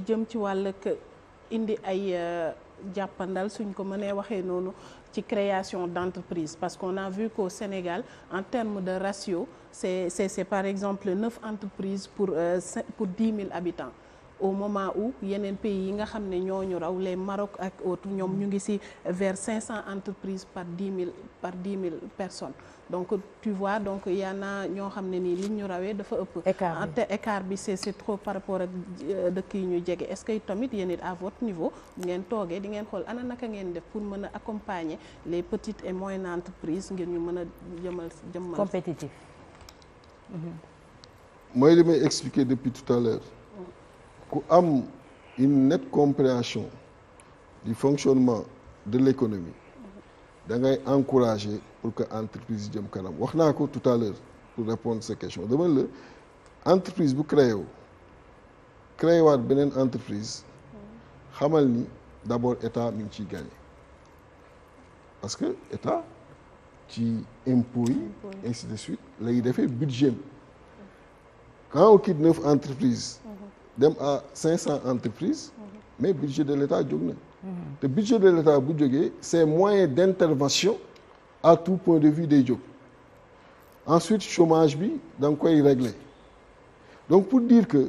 jëm ci wàllug indi ay jàppandal suñ ko mënee waxee noonu ci création d'entreprise parce qu'on a vu qu'au Sénégal en termes de ratio c'est par exemple 9 entreprises pour 10 000 habitants au moment où yeneen pays yi nga xam ne ñooñu raw les Maroc ak autres ñoom ñu ngi ci vers 500 entreprises par 10 000 personnes donc tu vois donc y en a ñoo xam ne nii liñ ñu rawee dafa ëpp écart bi c'est trop par rapport ak dëkk yi ñu jege est-ce que tamit yéen it à votre niveau bu ngeen toogee di ngeen xool ana naka ngeen def pour mën a accompagner les petites et moyennes entreprises ngir ñu mën a jëmmal compétitif. mooy li may expliquer depuis tout à l'heure ku am une nette compréhension du fonctionnement de l'économie da ngay encourager pour que entreprise yi jëm kanam wax naa ko tout à l'heure pour répondre à ces questions dama la entreprise bu créé waat beneen entreprise xamal ni d'abord état mi ngi ciy gagné parce que état ci impôts yi ainsi de suite lay defee budget quand on quitte 9 entreprises dem à 500 entreprises mais budget de l'État jóg na te budget de l'État bu jógee c'est moyen d'intervention à tout point de vue day jóg ensuite chômage bi da nga koy régler donc pour dire que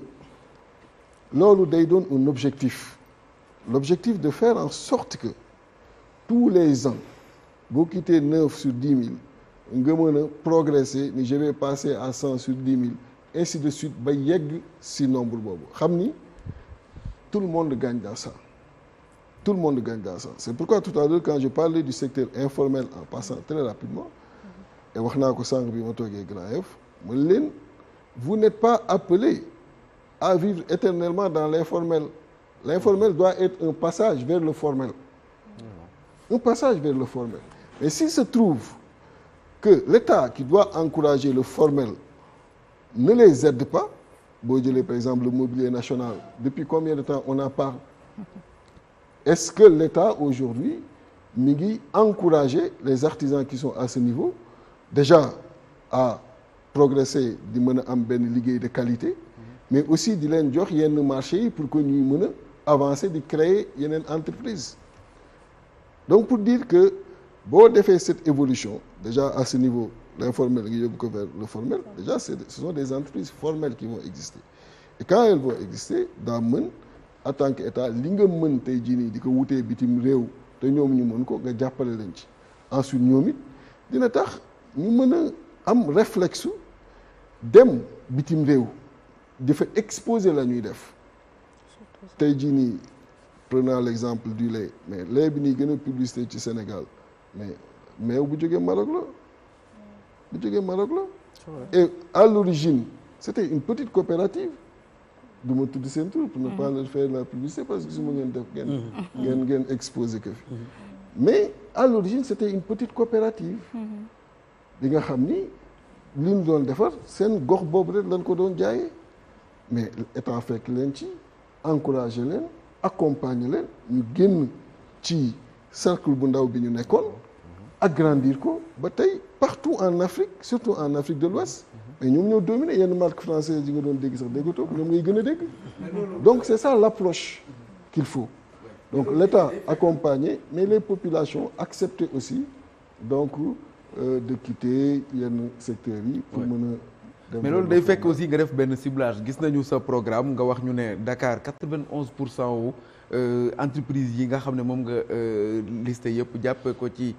loolu day doon un objectif l'objectif de faire en sorte que tous les ans boo quittee 9 sur 10 000 nga mën a progresser ni je vais passer à 100 sur 10 000 ainsi de suite ba yegg si nombre boobu xam ni tout le monde gagne dans ça tout le monde gagne dans ça c'est pourquoi tout à l'heure quand je parlais du secteur informel en passant très rapidement et wax naa ko sànq bi ma toogee Grand Yoff ma leen vous n'êtes pas appelé à vivre éternellement dans l'informel l'informel doit être un passage vers le formel un passage vers le formel mais s'il se trouve que l'État qui doit encourager le formel ne les aide pas boo jëlee par exemple le mobilier national depuis combien de temps on en parle est-ce que l'État aujourd'hui mi ngi encourager les artisans qui sont à ce niveau déjà à progresser di mën a am benn liggéey de qualité mais aussi di leen jox yenn marché yi pour que ñuy mën a avancer di créer yeneen entreprise donc pour dire que boo defee cette évolution déjà à ce niveau l'informel nga yóbbu ko vers le formel déjà ce sont des entreprises formelles qui vont exister et quand elles vont exister daa mën en tant que état li nga mën tey jii nii di ko wutee bitim réew te ñoom ñu mën ko nga jàppale leen ci ensuite ñoom it dina tax ñu mën a am réflexe dem bitim réew di fa exposer la ñuy def tey jii nii prenant l'exemple du lait mais lait bi nii gën a publicité ci Sénégal mais meew bu jógee Maroc la et à l'origine c'était une petite coopérative du ma tudd seen tur pour ne pas leur faire la publicité parce que su ma ngeen def ngeen exposé que fi mais à l'origine c'était une petite coopérative bi nga xam ni li ñu doon defar seen gox boobu rek lañ ko doon jaayee mais état fekk leen ci encourager leen accompagner leen ñu génn ci cercle bu ndaw bi ñu nekkoon agrandir ko ba tey partout en Afrique surtout en Afrique de l'Ouest mais ñoom ñoo dominé yenn marque française yi nga doon dégg sax déggatoo ñoom ngay gën a dégg donc c'est ça l'approche qu'il faut donc l'État accompagner mais les populations accepter aussi donc de quitter yenn secteurs yi pour mën a mais loolu day fekk aussi nga def benn ciblage gis nañu sa programme nga wax ñu ne Dakar 91% wu entreprise yi nga xam ne moom nga listé yëpp jàppe ko ci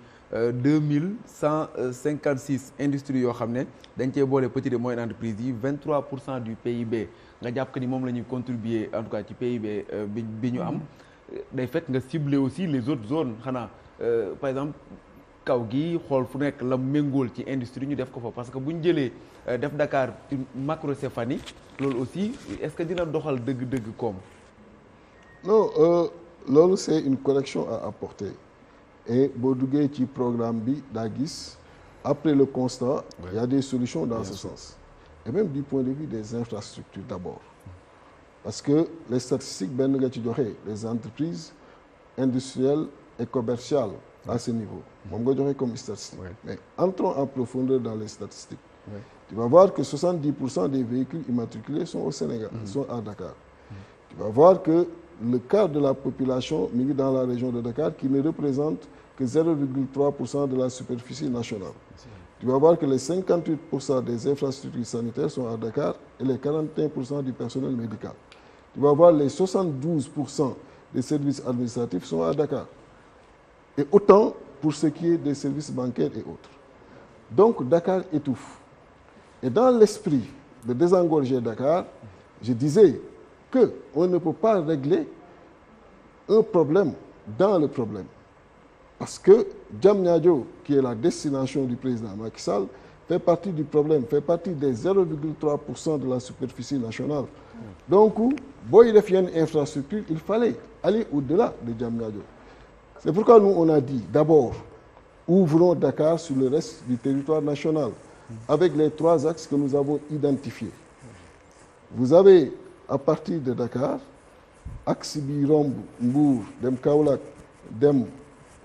2156 industries yoo xam ne dañ cee boole petites et moyennes entreprises yi 23% du PIB nga jàpp que ni moom la ñuy contribuer en tout cas ci PIB bi ñu am day fekk nga cibler aussi les autres zones xanaa par exemple kaw gi xool fu nekk la méngool ci industrie ñu def ko fa parce que bu ñu jëlee def Dakar une macrocéphalie loolu aussi est-ce que dina doxal dëgg-dëgg koom. non loolu c'est une correction à apporter et boo duggee ci programme bi daa gis après le constat il y a des solutions dans ce sens et même du point de vue des infrastructures d'abord parce que les statistiques benn nga ci joxe les entreprises industrielles et commerciales à ce niveau moom nga joxe comme statistique mais entrons en profondeur dans les statistiques tu vas voir que 70% des véhicules immatriculés sont au Sénégal sont à Dakar tu vas voir que le quart de la population mi ngi dans la région de Dakar qui ne représente que 0,3% de la superficie nationale. Tu vas voir que les 58% des infrastructures sanitaires sont à Dakar et les 41% du personnel médical. Tu vas voir les 72% des services administratifs sont à Dakar. Et autant pour ce qui est des services bancaires et autres. Donc Dakar étouffe. Et dans l'esprit de désengorger Dakar, je disais qu'on ne peut pas régler un problème dans le problème. Parce que Diamniadio, qui est la destination du président Macky Sall, fait partie du problème, fait partie des 0,3% de la superficie nationale. Donc, booy def yenn infrastructure, il fallait aller au-delà de Diamniadio. C'est pourquoi nous, on a dit, d'abord, ouvrons Dakar sur le reste du territoire national, avec les 3 axes que nous avons identifiés. Vous avez, à partir de Dakar, axe bi romb Mbour, dem Kaolack, dem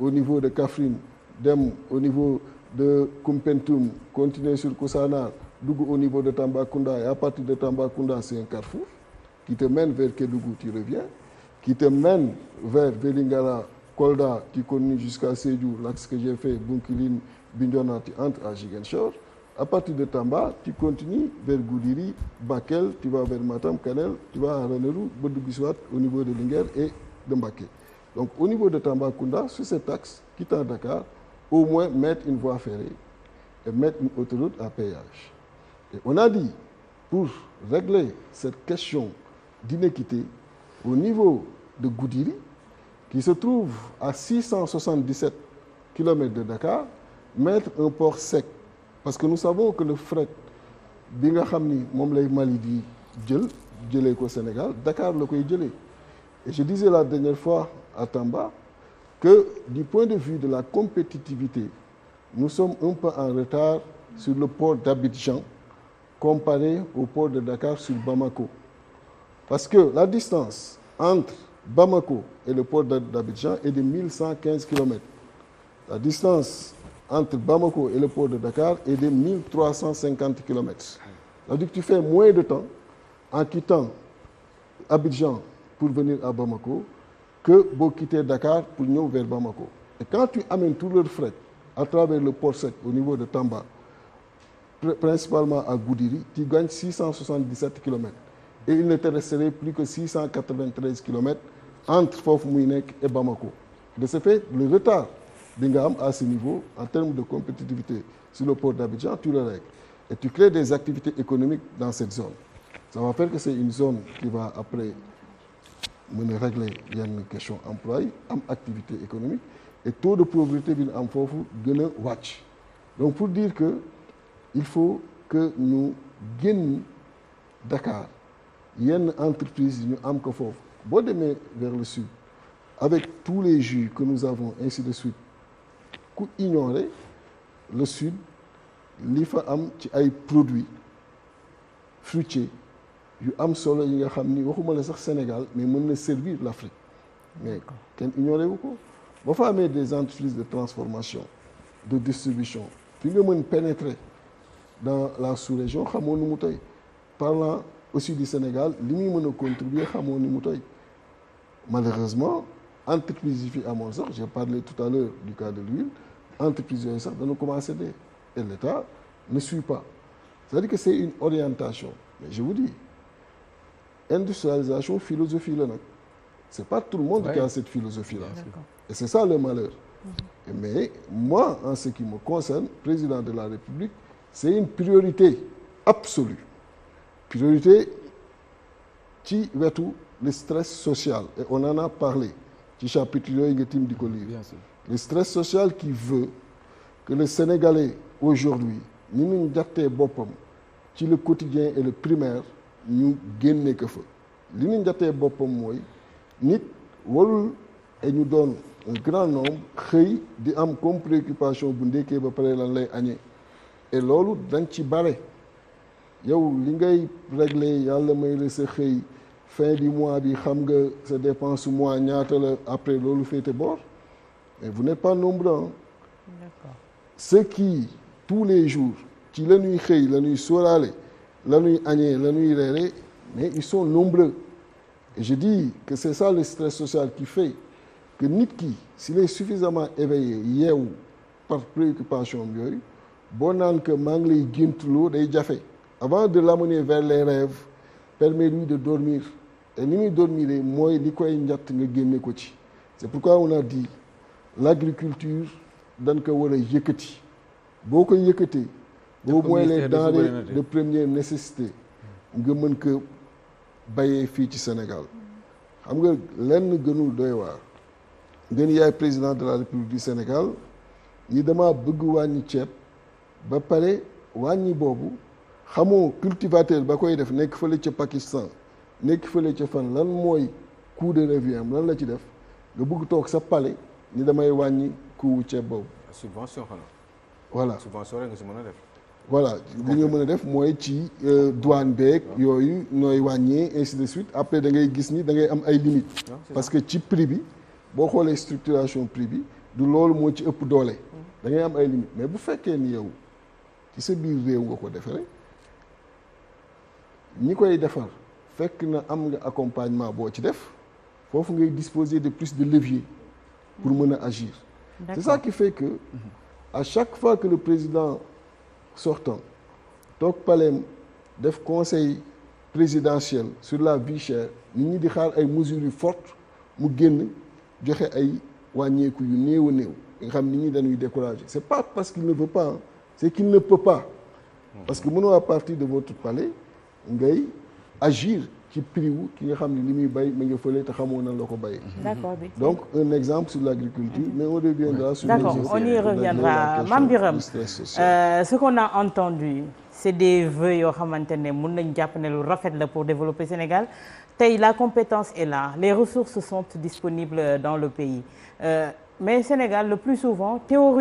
au niveau de Kaffrine, dem au niveau de Koumpentoum, continuer sur Koussanar, dugg au niveau de Tambacounda, et à partir de Tambacounda, c'est un carrefour qui te mène vers Kédougou, tu reviens, qui te mène vers Vélingara, Kolda, qui continue jusqu'à Sédhiou, l'axe que j'ai fait, Bounkiling, Bignona, tu entres à Ziguinchor. À partir de Tamba, tu continues vers Goudiri, Bakel, tu vas vers Matam, Kanel, tu vas à Ranérou, Bodouguisouat, au niveau de Linguère et de Mbaké. Donc au niveau de Tambacounda, sur cet axe, quittant Dakar, au moins mettre une voie ferrée et mettre une autoroute à péage. Et on a dit, pour régler cette question d'inéquité, au niveau de Goudiri, qui se trouve à 677 km de Dakar, mettre un port sec. Parce que nous savons que le fret, bi nga xam ni moom lay Mali di jëlee ko Sénégal, Dakar la koy jëlee. Et je disais la dernière fois à Tamba que du point de vue de la compétitivité, nous sommes un peu en retard sur le port d'Abidjan comparé au port de Dakar sur Bamako. Parce que la distance entre Bamako et le port d'Abidjan est de 1115 km. La distance entre Bamako et le port de Dakar est de 1350 km. C'est-à-dire que tu fais moins de temps en quittant Abidjan pour venir à Bamako que pour quitter Dakar pour venir vers Bamako. Et quand tu amènes tout leur fret à travers le port sec au niveau de Tamba, principalement à Goudiri, tu gagnes 677 km. Et il ne te resterait plus que 693 km entre Fof Mouinek et Bamako. De ce fait, le retard d'Ingam à ce niveau, en termes de compétitivité sur le port d'Abidjan, tu le règles. Et tu crées des activités économiques dans cette zone. Ça va faire que c'est une zone qui va après mener régler une question emploi, am activité économique, et taux de pauvreté bi am fofu gën a wàcc. Donc pour dire que il faut que nous génn Dakar yenn entreprise ñu am ko foofu boo demee vers le sud avec tous les jus que nous avons ainsi de suite ku ignorer le sud li fa am ci ay produits fruitiers yu am solo yi nga xam ni waxuma la sax Sénégal mais mën na servir l'Afrique mais kenn ignoré wu ko boo fa amee des entreprises de transformation de distribution fi nga mën pénétrer dans la sous-région xamoo nu mu tey parlant aussi du Sénégal li muy mën a contribuer xamoo ni mu tey malheureusement entreprise yi fi amoon sax j'ai parlé tout à l'heure du cas de l'huile entreprise yooyu sax dañu commencé dee et l'État ne suit pas c'est-à-dire que c'est une orientation mais je vous dis industrialisation philosophie la nag c'est pas tout le monde qui a cette philosophie-là et c'est ça le malheur mais moi en ce qui me concerne président de la République c'est une priorité absolue priorité ci wetu le stress social et on en a parlé ci chapitre yooyu nga tim di ko lire le stress social qui veut que le Sénégalais aujourd'hui ni ñu jàttee boppam ci le quotidien et le primaire ñu génne ko fa li ñu jàttee boppam mooy nit warul et ñu doon un grand nombre xëy di am comme préoccupation bu ndekkee ba pare lan lay añee et loolu dañ ci bare yow li ngay régler yàlla may la sa xëy fin du mois bi xam nga sa dépense su mois ñaata la après loolu féete boor mais vous n'êtes pas nombreux d'accord ceux qui tous les jours ci la ñuy xëy la ñuy sóoraale la ñuy añee la ñuy reere mais ils sont nombreux Et je dis que c'est ça le stress social qui fait que nit ki s'il est suffisamment éveillé yeewu par préoccupation am yooyu boo naan que maa ngi lay géntuloo day jafe avant de l'amener vers les rêves permet-lui de dormir et ni muy dormir mooy li koy njatt nga génne ko ci c'est pourquoi on a dit l'agriculture dañ ko war a yëkkati boo ko yëkkatee boo mooy les denrées de première nécessité nga mën ko bayee fii ci Sénégal xam nga lenn gënul doy waar ngeen yaay président de la République du Sénégal ñi dama bëgg wàññi ceeb ba pare wàññi boobu xamoo cultivateur ba koy def nekk fële ca Pakistan nekk fële ca fan lan mooy coût de revient am lan la ci def nga bëgg toog sa palais ni damay wàññi coût ceeb boobu. subvention xanaa. voilà subvention rek nga si mën a def. voilà li nga mën a def mooy ci douane beeg yooyu nooy wàññee ainsi de suite après da ngay gis ni da ngay am ay limites. parce que ci prix bi boo xoolee structuration prix bi du loolu moo ci ëpp doole. da ngay am ay limites mais bu fekkee ni yow ci sa biir réew nga ko defaree ñi koy defar fekk na am nga accompagnement boo ci def foofu ngay disposer de plus de levier pour mën a agir. C'est ça qui fait que à chaque fois que le président sortant toog paleem def conseil présidentiel sur la vie chère nit ñi di xaar ay mesures yu fortes mu génn joxe ay wàññeeku yu néew a néew nga xam nit ñi dañuy décourager c'est pas parce qu'il ne veut pas c'est qu'il ne peut pas parce que mënoo à partir de votre palais ngay agir ci prix wu ki nga xam ne li muy bay ma nga fële te xamoo nan la ko bayee. D'accord. Donc un exemple sur l'agriculture mais on reviendra sur d'accord on y reviendra Mame Birame ce qu'on a entendu c'est des vœux yoo xamante ne mën nañ jàpp ne lu rafet la pour développer Sénégal tey la compétence est là les ressources sont disponibles dans le pays mais Sénégal le plus souvent théorie